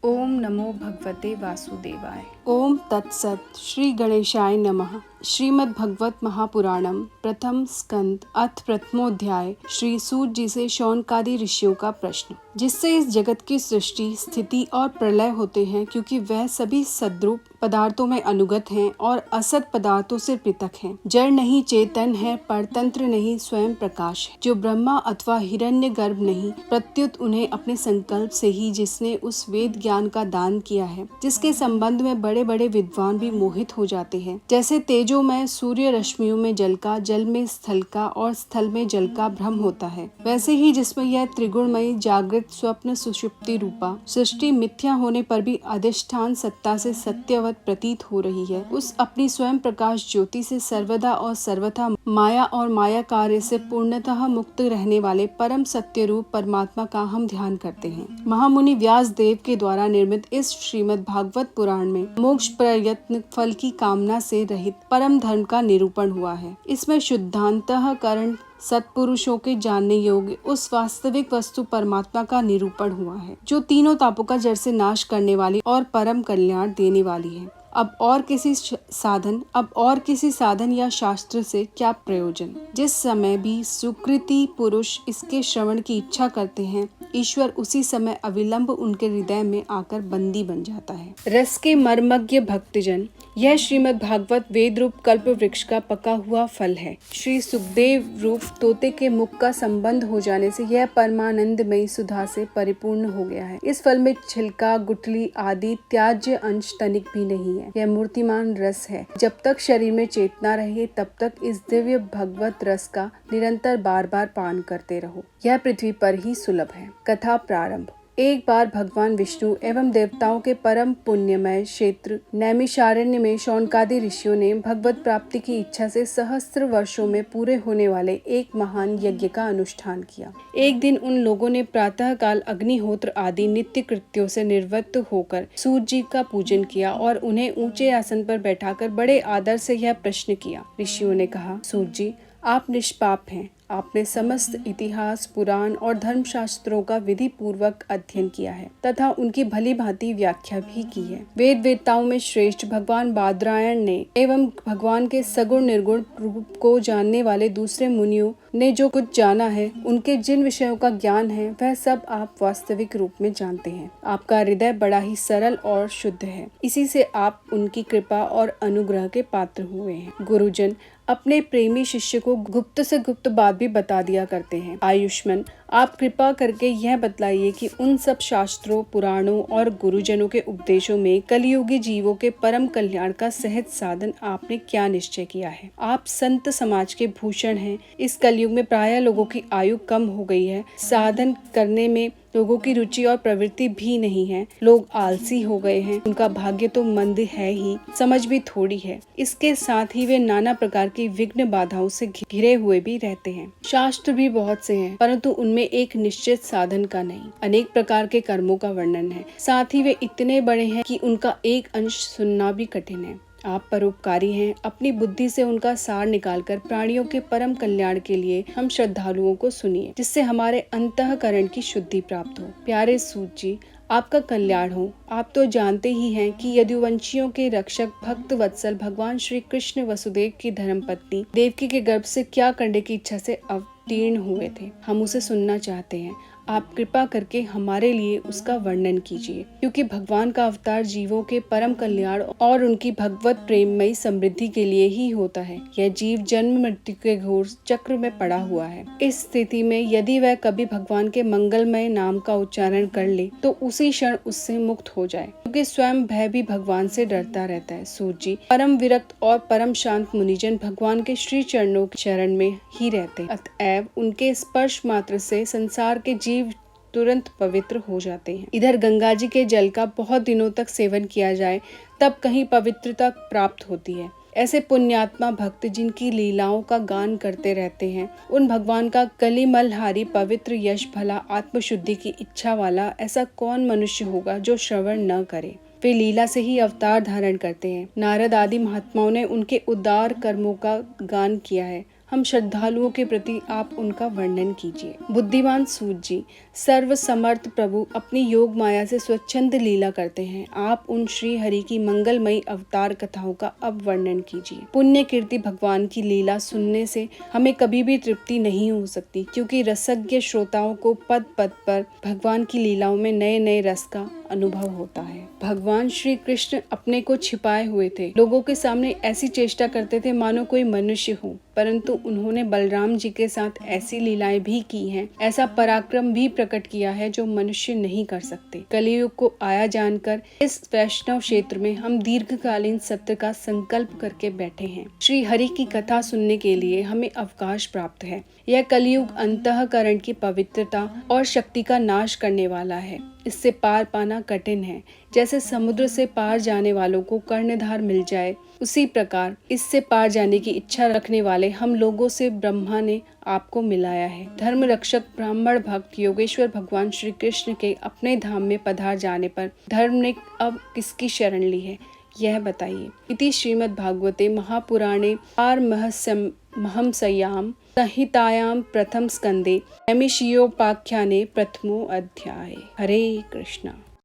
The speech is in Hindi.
ओम नमो भगवते वासुदेवाय। ओम तत्सत। श्री गणेशाय नमः। श्रीमद् भगवत महापुराणम प्रथम स्कंद अथ प्रथमोध्याय। श्री सूत जी से शौनकादि ऋषियों का प्रश्न, जिससे इस जगत की सृष्टि, स्थिति और प्रलय होते हैं, क्योंकि वह सभी सद्रूप पदार्थों में अनुगत हैं और असत पदार्थों से पृथक हैं। जड़ नहीं, चेतन है, परतंत्र नहीं, स्वयं प्रकाश है, जो ब्रह्मा अथवा हिरण्य गर्भ नहीं, प्रत्युत उन्हें अपने संकल्प से ही जिसने उस वेद ज्ञान का दान किया है, जिसके संबंध में बड़े बड़े विद्वान भी मोहित हो जाते हैं। जैसे तेजोमय सूर्य रश्मियों में जल का, जल में स्थल का और स्थल में जल का भ्रम होता है, वैसे ही जिसमें यह त्रिगुणमयी जागृत स्वप्न सुषुप्ति रूपा सृष्टि मिथ्या होने पर भी अधिष्ठान सत्ता से सत्यवत प्रतीत हो रही है, उस अपनी स्वयं प्रकाश ज्योति से सर्वदा और सर्वथा माया और माया कार्य से पूर्णतः मुक्त रहने वाले परम सत्य रूप परमात्मा का हम ध्यान करते हैं। महामुनि व्यास देव के द्वारा निर्मित इस श्रीमद् भागवत पुराण में मोक्ष प्रयत्न फल की कामना से रहित परम धर्म का निरूपण हुआ है। इसमें शुद्धांतःकरण सत्पुरुषों के जानने योग्य उस वास्तविक वस्तु परमात्मा का निरूपण हुआ है, जो तीनों तापों का जड़ से नाश करने वाली और परम कल्याण देने वाली है। अब और किसी साधन या शास्त्र से क्या प्रयोजन। जिस समय भी सुकृति पुरुष इसके श्रवण की इच्छा करते हैं, ईश्वर उसी समय अविलंब उनके हृदय में आकर बंदी बन जाता है। रस के मर्मज्ञ भक्तजन, यह श्रीमद् भागवत वेद रूप कल्प वृक्ष का पका हुआ फल है। श्री सुखदेव रूप तोते के मुख का संबंध हो जाने से यह परमानंदमयी सुधा से परिपूर्ण हो गया है। इस फल में छिलका, गुठली आदि त्याज्य अंश तनिक भी नहीं है। यह मूर्तिमान रस है। जब तक शरीर में चेतना रहे, तब तक इस दिव्य भगवत रस का निरंतर बार बार पान करते रहो। यह पृथ्वी पर ही सुलभ है। कथा प्रारंभ। एक बार भगवान विष्णु एवं देवताओं के परम पुण्यमय क्षेत्र नैमिषारण्य में शौनकादि ऋषियों ने भगवत प्राप्ति की इच्छा से सहस्त्र वर्षों में पूरे होने वाले एक महान यज्ञ का अनुष्ठान किया। एक दिन उन लोगों ने प्रातः काल अग्निहोत्र आदि नित्य कृत्यों से निवृत्त होकर सूर्य जी का पूजन किया और उन्हें ऊंचे आसन पर बैठाकर बड़े आदर से यह प्रश्न किया। ऋषियों ने कहा, सूर्य जी, आप निष्पाप हैं। आपने समस्त इतिहास, पुराण और धर्म शास्त्रों का विधि पूर्वक अध्ययन किया है तथा उनकी भली भांति व्याख्या भी की है। वेद वेत्ताओं में श्रेष्ठ भगवान बादरायण ने एवं भगवान के सगुण निर्गुण रूप को जानने वाले दूसरे मुनियों ने जो कुछ जाना है, उनके जिन विषयों का ज्ञान है, वह सब आप वास्तविक रूप में जानते हैं। आपका हृदय बड़ा ही सरल और शुद्ध है। इसी से आप उनकी कृपा और अनुग्रह के पात्र हुए हैं। गुरुजन अपने प्रेमी शिष्य को गुप्त से गुप्त बात भी बता दिया करते हैं। आयुष्मान, आप कृपा करके यह बतलाइए कि उन सब शास्त्रों, पुराणों और गुरुजनों के उपदेशों में कलियुगी जीवों के परम कल्याण का सहज साधन आपने क्या निश्चय किया है। आप संत समाज के भूषण हैं। इस कलयुग में प्रायः लोगों की आयु कम हो गई है। साधन करने में लोगों की रुचि और प्रवृत्ति भी नहीं है। लोग आलसी हो गए हैं। उनका भाग्य तो मंद है ही, समझ भी थोड़ी है। इसके साथ ही वे नाना प्रकार की विघ्न बाधाओं से घिरे हुए भी रहते हैं। शास्त्र भी बहुत से हैं, परंतु उनमें एक निश्चित साधन का नहीं, अनेक प्रकार के कर्मों का वर्णन है। साथ ही वे इतने बड़े हैं कि उनका एक अंश सुनना भी कठिन है। आप परोपकारी हैं। अपनी बुद्धि से उनका सार निकालकर प्राणियों के परम कल्याण के लिए हम श्रद्धालुओं को सुनिए, जिससे हमारे अंतःकरण की शुद्धि प्राप्त हो। प्यारे सूत जी, आपका कल्याण हो। आप तो जानते ही हैं कि यदुवंशियों के रक्षक भक्त वत्सल भगवान श्री कृष्ण वसुदेव की धर्मपत्नी देवकी के गर्भ से क्या करने की इच्छा से अवतीर्ण हुए थे। हम उसे सुनना चाहते हैं। आप कृपा करके हमारे लिए उसका वर्णन कीजिए, क्योंकि भगवान का अवतार जीवों के परम कल्याण और उनकी भगवत प्रेममयी समृद्धि के लिए ही होता है। यह जीव जन्म मृत्यु के घोर चक्र में पड़ा हुआ है। इस स्थिति में यदि वह कभी भगवान के मंगलमय नाम का उच्चारण कर ले, तो उसी क्षण उससे मुक्त हो जाए, क्योंकि स्वयं भय भी भगवान से डरता रहता है। सूर्य जी, परम विरक्त और परम शांत मुनिजन भगवान के श्री चरणों के शरण में ही रहते, अतएव उनके स्पर्श मात्र से संसार के जीव तुरंत पवित्र हो जाते हैं। इधर गंगा जी के जल का बहुत दिनों तक सेवन किया जाए, तब कहीं पवित्रता प्राप्त होती है। ऐसे पुण्यात्मा भक्त जिनकी लीलाओं का गान करते रहते हैं, उन भगवान का कलिमलहारी पवित्र यश भला आत्मशुद्धि की इच्छा वाला ऐसा कौन मनुष्य होगा जो श्रवण न करे। वे लीला से ही अवतार धारण करते हैं। नारद आदि महात्माओं ने उनके उदार कर्मों का गान किया है। हम श्रद्धालुओं के प्रति आप उनका वर्णन कीजिए। बुद्धिमान सूत जी, सर्व समर्थ प्रभु अपनी योग माया से स्वच्छंद लीला करते हैं। आप उन श्री हरि की मंगलमयी अवतार कथाओं का अब वर्णन कीजिए। पुण्य कीर्ति भगवान की लीला सुनने से हमें कभी भी तृप्ति नहीं हो सकती, क्योंकि रसज्ञ श्रोताओं को पद पद पर भगवान की लीलाओं में नए नए रस का अनुभव होता है। भगवान श्री कृष्ण अपने को छिपाए हुए थे, लोगों के सामने ऐसी चेष्टा करते थे मानो कोई मनुष्य हो, परंतु उन्होंने बलराम जी के साथ ऐसी लीलाएं भी की हैं, ऐसा पराक्रम भी प्रकट किया है जो मनुष्य नहीं कर सकते। कलियुग को आया जानकर इस वैष्णव क्षेत्र में हम दीर्घकालीन सत्र का संकल्प करके बैठे हैं। श्री हरि की कथा सुनने के लिए हमें अवकाश प्राप्त है। यह कलियुग अंतःकरण की पवित्रता और शक्ति का नाश करने वाला है। इससे पार पाना कठिन है। जैसे समुद्र से पार जाने वालों को कर्णधार मिल जाए, उसी प्रकार इससे पार जाने की इच्छा रखने वाले हम लोगों से ब्रह्मा ने आपको मिलाया है। धर्म रक्षक ब्राह्मण भक्त योगेश्वर भगवान श्री कृष्ण के अपने धाम में पधार जाने पर धर्म ने अब किसकी शरण ली है, यह बताइए। इति श्रीमद्भागवते महापुराणे पारमहंस्यां संहितायां प्रथम स्कंदे नैमिषीयोपाख्याने प्रथमो अध्याय। हरे कृष्णा।